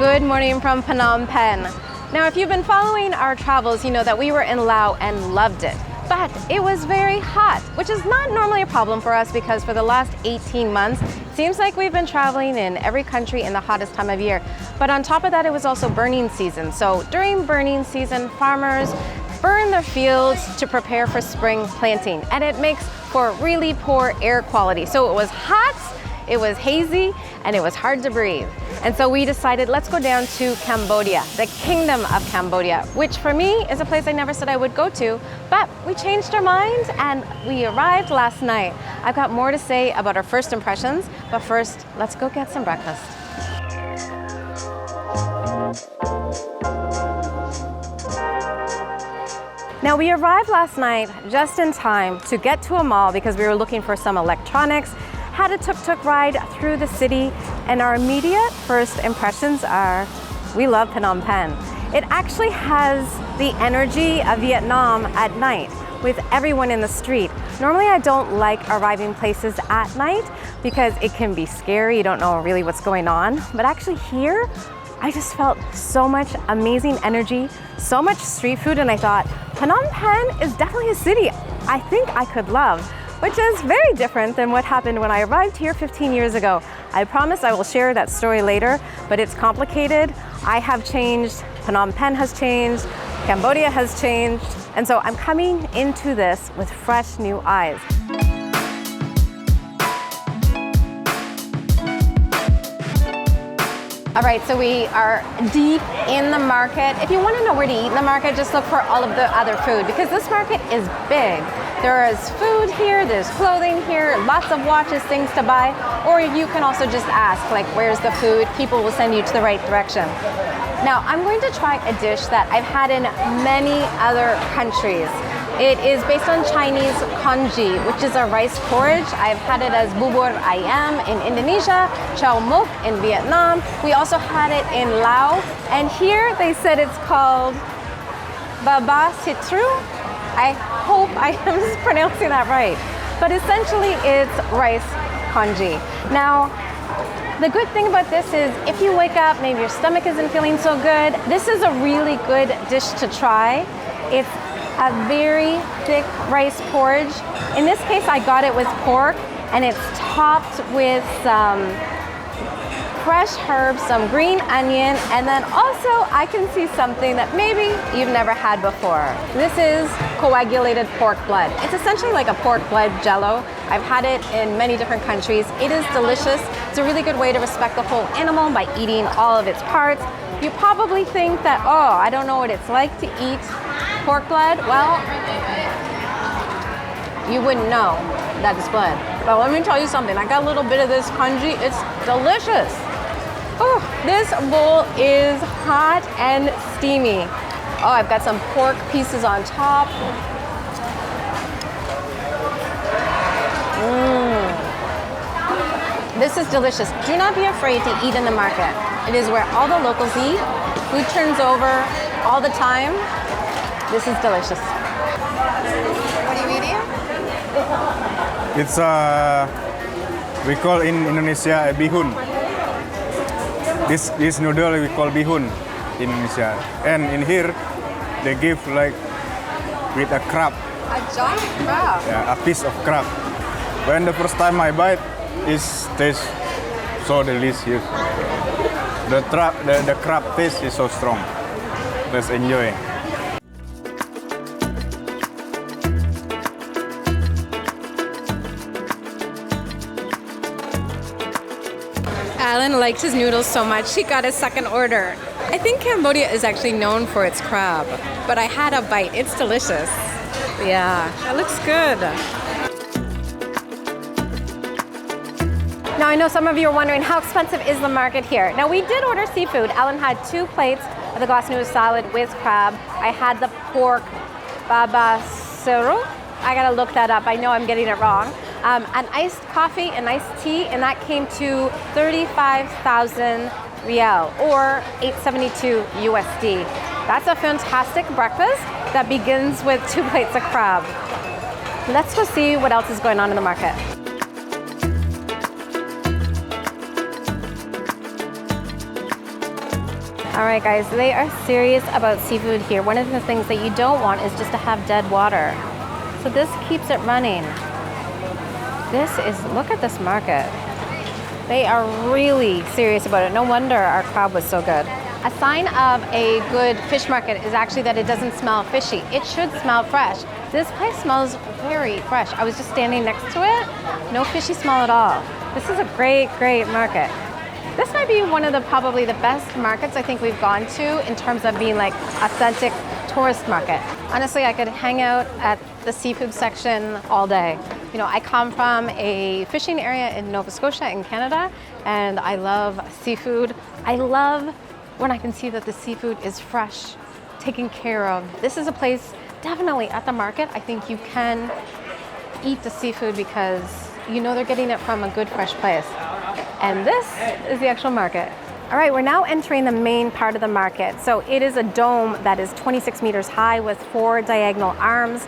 Good morning from Phnom Penh. Now, if you've been following our travels, you know that we were in Laos and loved it. But it was very hot, which is not normally a problem for us because for the last 18 months, it seems like we've been traveling in every country in the hottest time of year. But on top of that, it was also burning season. So during burning season, farmers burn their fields to prepare for spring planting, and it makes for really poor air quality. So it was hot, it was hazy, and it was hard to breathe. And so we decided, let's go down to Cambodia, the Kingdom of Cambodia, which for me is a place I never said I would go to, but we changed our minds and we arrived last night. I've got more to say about our first impressions, but first, let's go get some breakfast. Now, we arrived last night just in time to get to a mall because we were looking for some electronics, had a tuk-tuk ride through the city, and our immediate first impressions are, we love Phnom Penh. It actually has the energy of Vietnam at night with everyone in the street. Normally I don't like arriving places at night because it can be scary, you don't know really what's going on, but actually here, I just felt so much amazing energy, so much street food, and I thought, Phnom Penh is definitely a city I think I could love, which is very different than what happened when I arrived here 15 years ago. I promise I will share that story later, but it's complicated. I have changed, Phnom Penh has changed, Cambodia has changed, and so I'm coming into this with fresh new eyes. All right, so we are deep in the market. If you want to know where to eat in the market, just look for all of the other food because this market is big. There is food here, there's clothing here, lots of watches, things to buy, or you can also just ask, like, where's the food? People will send you to the right direction. Now, I'm going to try a dish that I've had in many other countries. It is based on Chinese congee, which is a rice porridge. I've had it as bubur ayam in Indonesia, chow mok in Vietnam. We also had it in Laos, and here they said it's called Bor Baw Sach Chrouk. I hope I am pronouncing that right. But essentially it's rice congee. Now, the good thing about this is if you wake up, maybe your stomach isn't feeling so good, this is a really good dish to try. It's a very thick rice porridge. In this case, I got it with pork, and it's topped with some fresh herbs, some green onion, and then also I can see something that maybe you've never had before. This is coagulated pork blood. It's essentially like a pork blood jello. I've had it in many different countries. It is delicious. It's a really good way to respect the whole animal by eating all of its parts. You probably think that, oh, I don't know what it's like to eat pork blood. Well, you wouldn't know that it's blood. But let me tell you something. I got a little bit of this congee. It's delicious. Oh, this bowl is hot and steamy. Oh, I've got some pork pieces on top. This is delicious. Do not be afraid to eat in the market. It is where all the locals eat. Food turns over all the time. This is delicious. What are you eating? It's we call in Indonesia a bihun. This noodle we call bihun in Indonesia. And in here, they give like with a crab. A giant crab? Yeah, a piece of crab. When the first time I bite, it tastes so delicious. The crab taste is so strong. Let's enjoy. Alan likes his noodles so much, he got a second order. I think Cambodia is actually known for its crab, but I had a bite. It's delicious. Yeah, that looks good. Now, I know some of you are wondering how expensive is the market here. Now, we did order seafood. Alan had 2 plates of the glass noodle salad with crab. I had the pork babasero. I gotta look that up. I know I'm getting it wrong. An iced coffee, an iced tea, and that came to 35,000 riel, or 872 USD. That's a fantastic breakfast that begins with 2 plates of crab. Let's go see what else is going on in the market. All right, guys, they are serious about seafood here. One of the things that you don't want is just to have dead water. So this keeps it running. Look at this market. They are really serious about it. No wonder our crowd was so good. A sign of a good fish market is actually that it doesn't smell fishy. It should smell fresh. This place smells very fresh. I was just standing next to it. No fishy smell at all. This is a great, great market. This might be one of probably the best markets I think we've gone to in terms of being like authentic tourist market. Honestly, I could hang out at the seafood section all day. You know, I come from a fishing area in Nova Scotia in Canada, and I love seafood. I love when I can see that the seafood is fresh, taken care of. This is a place definitely at the market. I think you can eat the seafood because you know they're getting it from a good fresh place. And this is the actual market. All right, we're now entering the main part of the market. So it is a dome that is 26 meters high with 4 diagonal arms.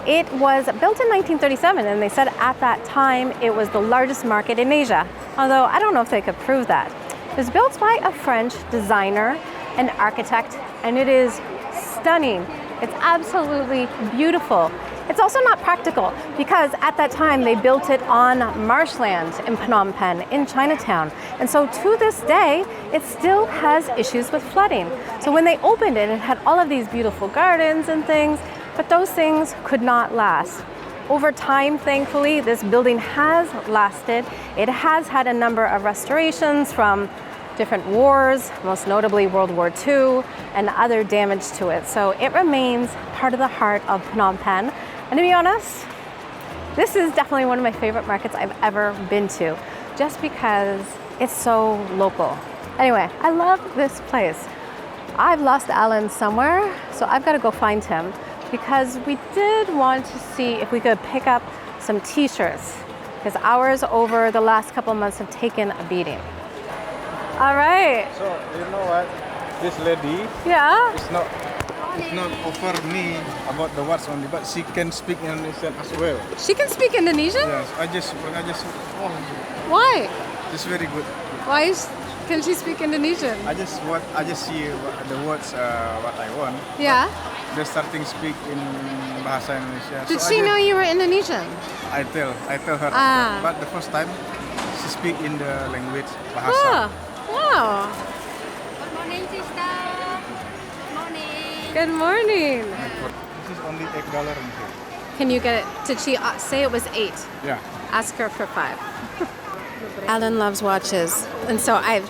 It was built in 1937, and they said at that time it was the largest market in Asia. Although I don't know if they could prove that. It was built by a French designer and architect, and it is stunning. It's absolutely beautiful. It's also not practical because at that time they built it on marshland in Phnom Penh in Chinatown. And so to this day, it still has issues with flooding. So when they opened it, it had all of these beautiful gardens and things, but those things could not last. Over time, thankfully, this building has lasted. It has had a number of restorations from different wars, most notably World War II, and other damage to it. So it remains part of the heart of Phnom Penh. And to be honest, this is definitely one of my favorite markets I've ever been to, just because it's so local. Anyway, I love this place. I've lost Alan somewhere, so I've got to go find him because we did want to see if we could pick up some t-shirts because ours over the last couple of months have taken a beating. All right. So, you know what? This lady, Yeah. it's not offer me about the words only, but she can speak Indonesian as well. She can speak Indonesian? Yes, I just Why? it's very good. Can she speak Indonesian? I just see the words what I want. Yeah. They're starting speak in bahasa Indonesia. Did So she know you were Indonesian? I tell her. Ah. But the first time she speak in the language bahasa. Oh, wow. Good morning, sister. Morning. Good morning. This is only $8 in here. Can you get it? Did she say it was 8? Yeah. Ask her for 5. Alan loves watches, and so I've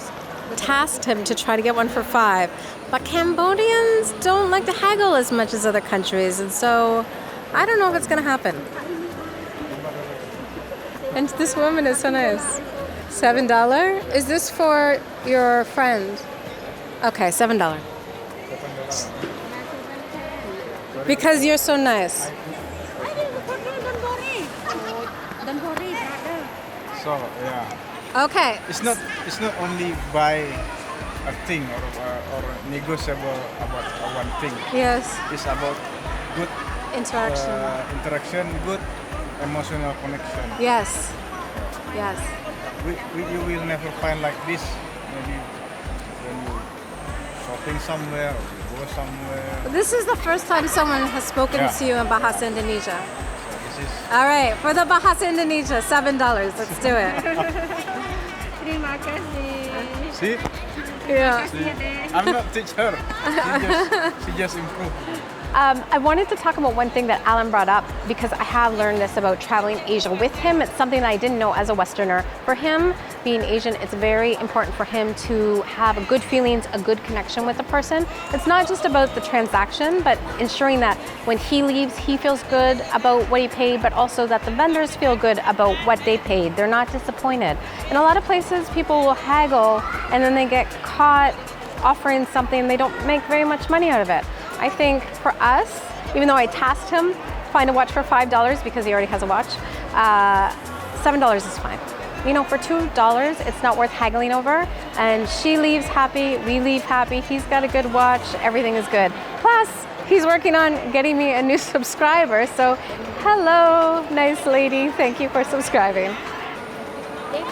tasked him to try to get one for 5. But Cambodians don't like to haggle as much as other countries, and so I don't know if it's going to happen. And this woman is so nice. $7? Is this for your friend? Okay, $7. Because you're so nice. Don't worry, brother. So yeah. Okay. It's not only buy a thing or negotiable about one thing. Yes. It's about good interaction, good emotional connection. Yes. Yes. You will never find like this. Maybe when you shopping somewhere or you go somewhere. This is the first time someone has spoken to you in Bahasa Indonesia. So this is All right, for the Bahasa Indonesia, $7. Let's do it. Terima kasih. see. Yeah. I'm not teacher. She just improved. I wanted to talk about one thing that Alan brought up because I have learned this about traveling Asia with him. It's something that I didn't know as a Westerner. For him, being Asian, it's very important for him to have good feelings, a good connection with the person. It's not just about the transaction, but ensuring that when he leaves, he feels good about what he paid, but also that the vendors feel good about what they paid. They're not disappointed. In a lot of places, people will haggle and then they get caught offering something and they don't make very much money out of it. I think for us, even though I tasked him find a watch for $5 because he already has a watch, $7 is fine. You know, for $2, it's not worth haggling over. And she leaves happy, we leave happy. He's got a good watch, everything is good. Plus, he's working on getting me a new subscriber. So, hello, nice lady. Thank you for subscribing. If you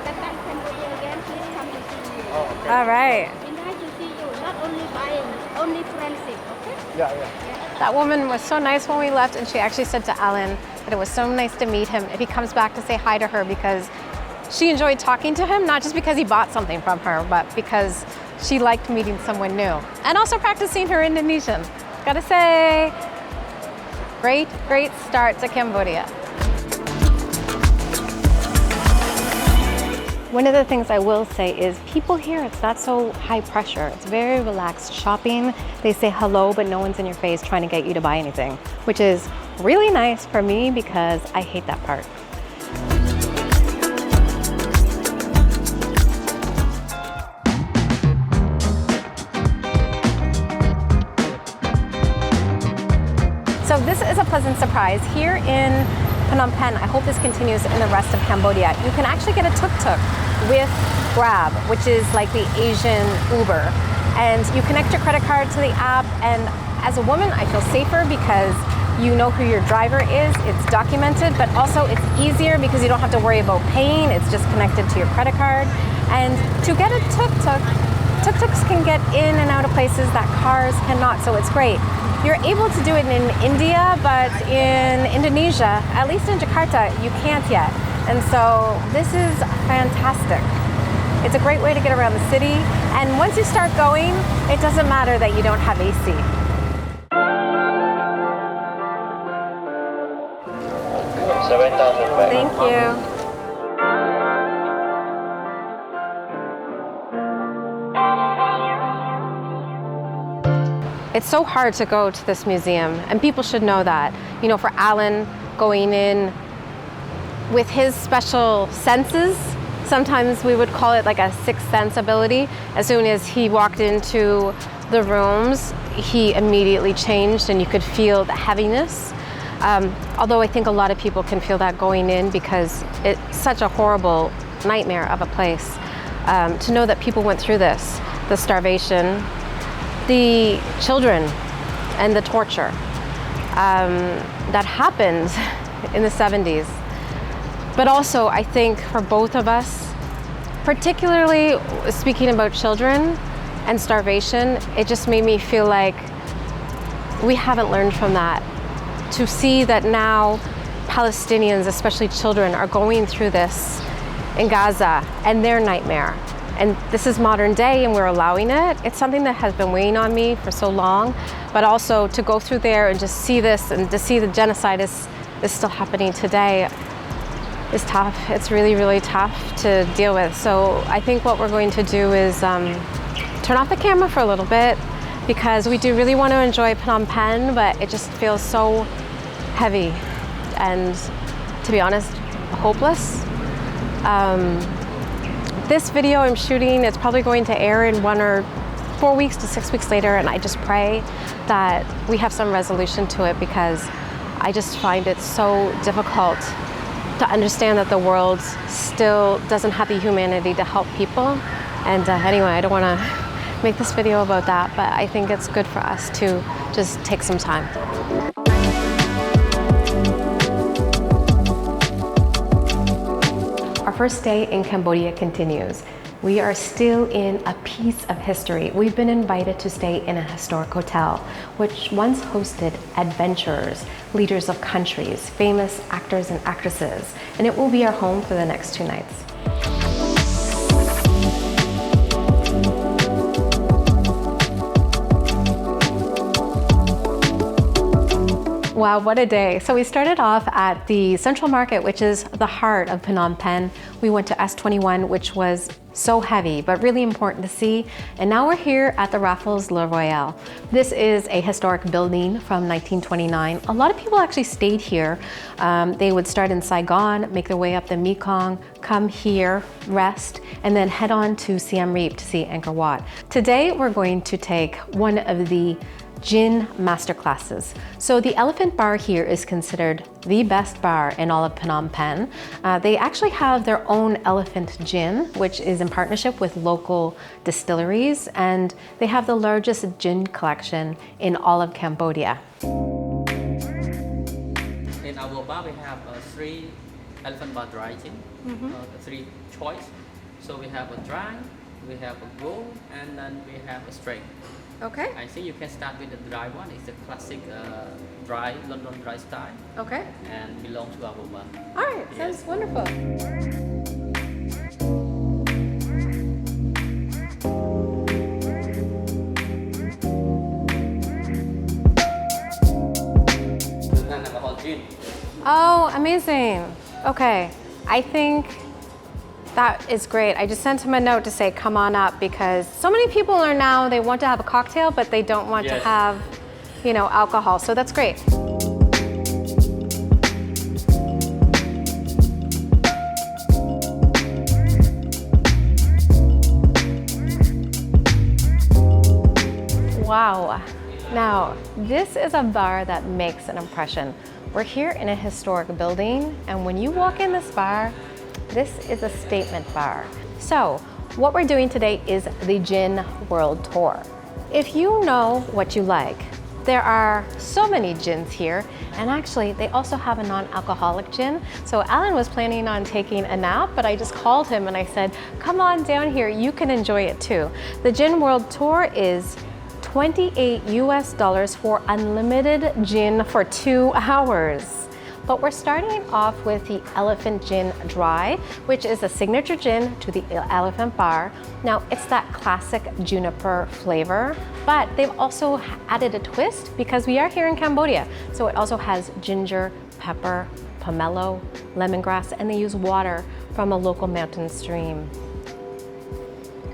come back to Cambodia again, please come to see me. Oh, okay. All right. We like to see you only buying, only friendship, okay? That woman was so nice when we left, and she actually said to Alan that it was so nice to meet him if he comes back to say hi to her, because she enjoyed talking to him, not just because he bought something from her, but because she liked meeting someone new and also practicing her Indonesian. Gotta say, great start to Cambodia. One of the things I will say is people here, it's not so high pressure. It's very relaxed shopping. They say hello, but no one's in your face trying to get you to buy anything, which is really nice for me because I hate that part. So this is a pleasant surprise. Here in Phnom Penh, I hope this continues in the rest of Cambodia. You can actually get a tuk-tuk with Grab, which is like the Asian Uber. And you connect your credit card to the app, and as a woman, I feel safer because you know who your driver is, it's documented, but also it's easier because you don't have to worry about paying, it's just connected to your credit card. And to get a tuk-tuk, tuk-tuks can get in and out of places that cars cannot, so it's great. You're able to do it in India, but in Indonesia, at least in Jakarta, you can't yet. And so this is fantastic. It's a great way to get around the city. And once you start going, it doesn't matter that you don't have AC. Thank you. It's so hard to go to this museum, and people should know that. You know, for Alan, going in with his special senses, sometimes we would call it like a sixth sense ability. As soon as he walked into the rooms, he immediately changed and you could feel the heaviness. Although I think a lot of people can feel that going in because it's such a horrible nightmare of a place. To know that people went through this, the starvation, the children, and the torture that happened in the 70s. But also, I think for both of us, particularly speaking about children and starvation, it just made me feel like we haven't learned from that. To see that now Palestinians, especially children, are going through this in Gaza and their nightmare. And this is modern day and we're allowing it. It's something that has been weighing on me for so long, but also to go through there and just see this and to see the genocide is still happening today is tough. It's really, really tough to deal with. So I think what we're going to do is turn off the camera for a little bit because we do really want to enjoy Phnom Penh, but it just feels so heavy and, to be honest, hopeless. This video I'm shooting, it's probably going to air in 1 or 4 weeks to 6 weeks later, and I just pray that we have some resolution to it because I just find it so difficult to understand that the world still doesn't have the humanity to help people. And anyway, I don't want to make this video about that, but I think it's good for us to just take some time. Our first day in Cambodia continues. We are still in a piece of history. We've been invited to stay in a historic hotel, which once hosted adventurers, leaders of countries, famous actors and actresses, and it will be our home for the next 2 nights. Wow, what a day. So we started off at the Central Market, which is the heart of Phnom Penh. We went to S21, which was so heavy, but really important to see. And now we're here at the Raffles Le Royale. This is a historic building from 1929. A lot of people actually stayed here. They would start in Saigon, make their way up the Mekong, come here, rest, and then head on to Siem Reap to see Angkor Wat. Today, we're going to take one of the gin masterclasses. So the Elephant Bar here is considered the best bar in all of Phnom Penh. They actually have their own elephant gin, which is in partnership with local distilleries, and they have the largest gin collection in all of Cambodia. In our bar, we have 3 elephant bar dry gin, 3 choice. So we have a dry, we have a gold, and then we have a straight. Okay. I think you can start with the dry one. It's a classic dry London dry style, Okay. and belong to our bar. All right. Yes. Sounds wonderful. Non-alcohol gin. Oh, amazing. Okay. I think that is great. I just sent him a note to say, come on up, because so many people are now, they want to have a cocktail, but they don't want to Yes. have, alcohol. So that's great. Wow. Now, this is a bar that makes an impression. We're here in a historic building, and when you walk in this bar, this is a statement bar. So, what we're doing today is the Gin World Tour. If you know what you like, there are so many gins here, and actually they also have a non-alcoholic gin. So Alan was planning on taking a nap, but I just called him and I said, come on down here, you can enjoy it too. The Gin World Tour is $28 US for unlimited gin for 2 hours. But we're starting off with the Elephant Gin Dry, which is a signature gin to the Elephant Bar. Now, it's that classic juniper flavor, but they've also added a twist because we are here in Cambodia. So it also has ginger, pepper, pomelo, lemongrass, and they use water from a local mountain stream.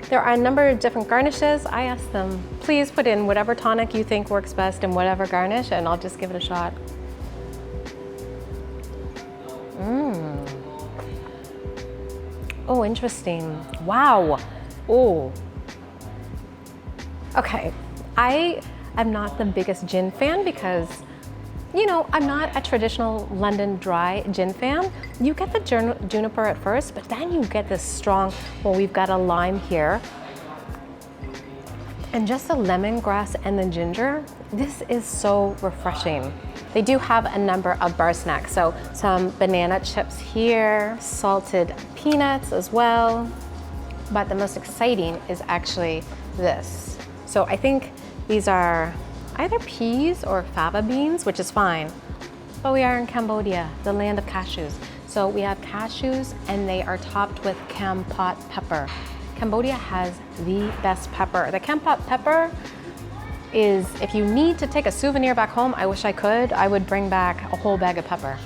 There are a number of different garnishes. I asked them, please put in whatever tonic you think works best and whatever garnish, and I'll just give it a shot. Oh, interesting. Wow. Oh. Okay, I am not the biggest gin fan because, I'm not a traditional London dry gin fan. You get the juniper at first, but then you get this strong, we've got a lime here. And just the lemongrass and the ginger, this is so refreshing. They do have a number of bar snacks, so some banana chips here, salted peanuts as well. But the most exciting is actually this. So I think these are either peas or fava beans, which is fine. But we are in Cambodia, the land of cashews. So we have cashews and they are topped with cam pot pepper. Cambodia has the best pepper. The cam pot pepper is, if you need to take a souvenir back home, I wish I could, I would bring back a whole bag of pepper.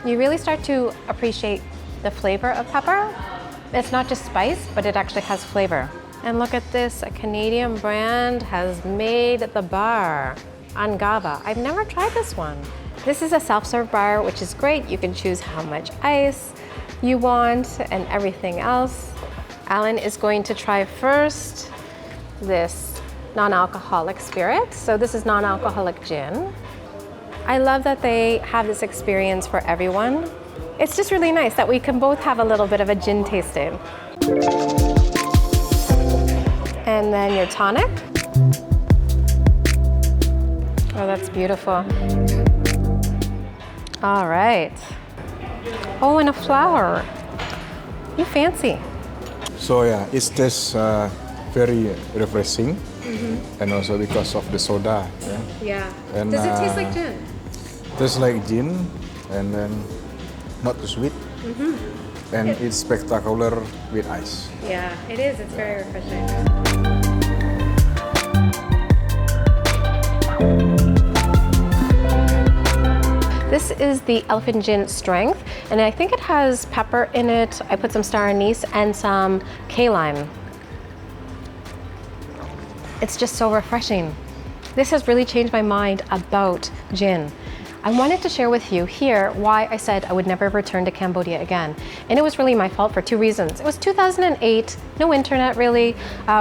You really start to appreciate the flavor of pepper. It's not just spice, but it actually has flavor. And look at this, a Canadian brand has made the bar, Angava. I've never tried this one. This is a self-serve bar, which is great. You can choose how much ice you want and everything else. Alan is going to try first this non-alcoholic spirit. So this is non-alcoholic gin. I love that they have this experience for everyone. It's just really nice that we can both have a little bit of a gin tasting. And then your tonic. Oh, that's beautiful. All right. Oh, and a flower. You fancy. So yeah, it tastes very refreshing, and also because of the soda. Yeah. And, Does it taste like gin? Tastes like gin, and then not too sweet, and it's spectacular with ice. Yeah, it is. It's very refreshing. This is the Elephant Gin Strength, and I think it has pepper in it. I put some star anise and some key lime. It's just so refreshing. This has really changed my mind about gin. I wanted to share with you here why I said I would never return to Cambodia again. And it was really my fault for 2 reasons. It was 2008, no internet really.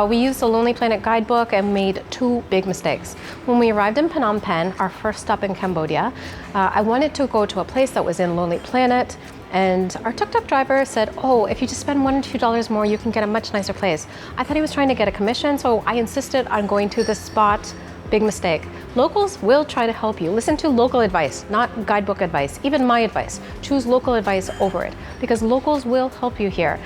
We used the Lonely Planet guidebook and made 2 big mistakes. When we arrived in Phnom Penh, our first stop in Cambodia, I wanted to go to a place that was in Lonely Planet, and our tuk-tuk driver said, oh, if you just spend $1 or $2 more, you can get a much nicer place. I thought he was trying to get a commission, so I insisted on going to the spot. Big mistake. Locals will try to help you. Listen to local advice, not guidebook advice, even my advice. Choose local advice over it, because locals will help you here.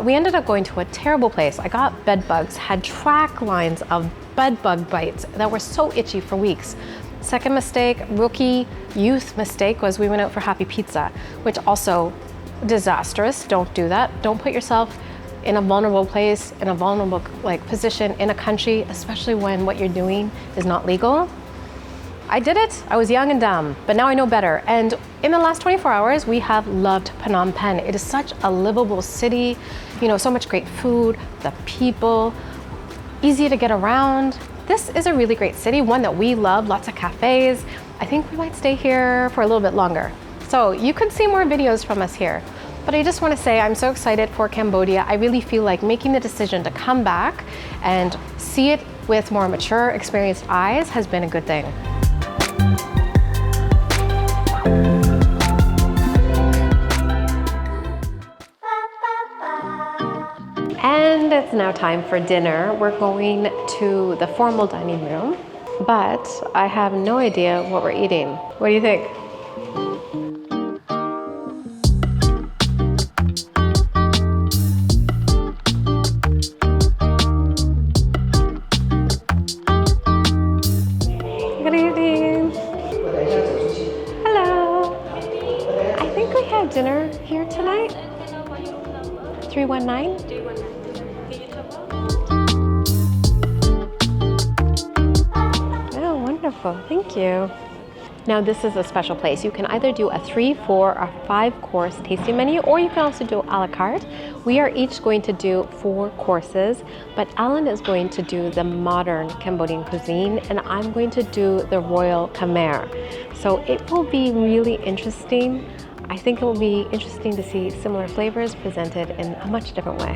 We ended up going to a terrible place. I got bed bugs, had track lines of bed bug bites that were so itchy for weeks. Second mistake, rookie youth mistake, was we went out for happy pizza, which also disastrous. Don't do that. Don't put yourself in a vulnerable place, in a vulnerable position in a country, especially when what you're doing is not legal. I did it. I was young and dumb, but now I know better. And in the last 24 hours, we have loved Phnom Penh. It is such a livable city, so much great food, the people, easy to get around. This is a really great city, one that we love, lots of cafes. I think we might stay here for a little bit longer. So you could see more videos from us here. But I just want to say I'm so excited for Cambodia. I really feel like making the decision to come back and see it with more mature, experienced eyes has been a good thing. And it's now time for dinner. We're going to the formal dining room, but I have no idea what we're eating. What do you think? Good evening. Hello. I think we have dinner here tonight. 319? Oh, wonderful. Thank you. Now, this is a special place. You can either do a 3, 4, or 5-course tasting menu, or you can also do a la carte. We are each going to do 4 courses, but Alan is going to do the modern Cambodian cuisine, and I'm going to do the Royal Khmer. So it will be really interesting. I think it will be interesting to see similar flavors presented in a much different way.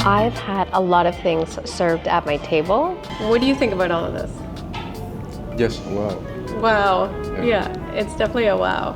I've had a lot of things served at my table. What do you think about all of this? Yes, wow. Wow. Yeah, it's definitely a wow.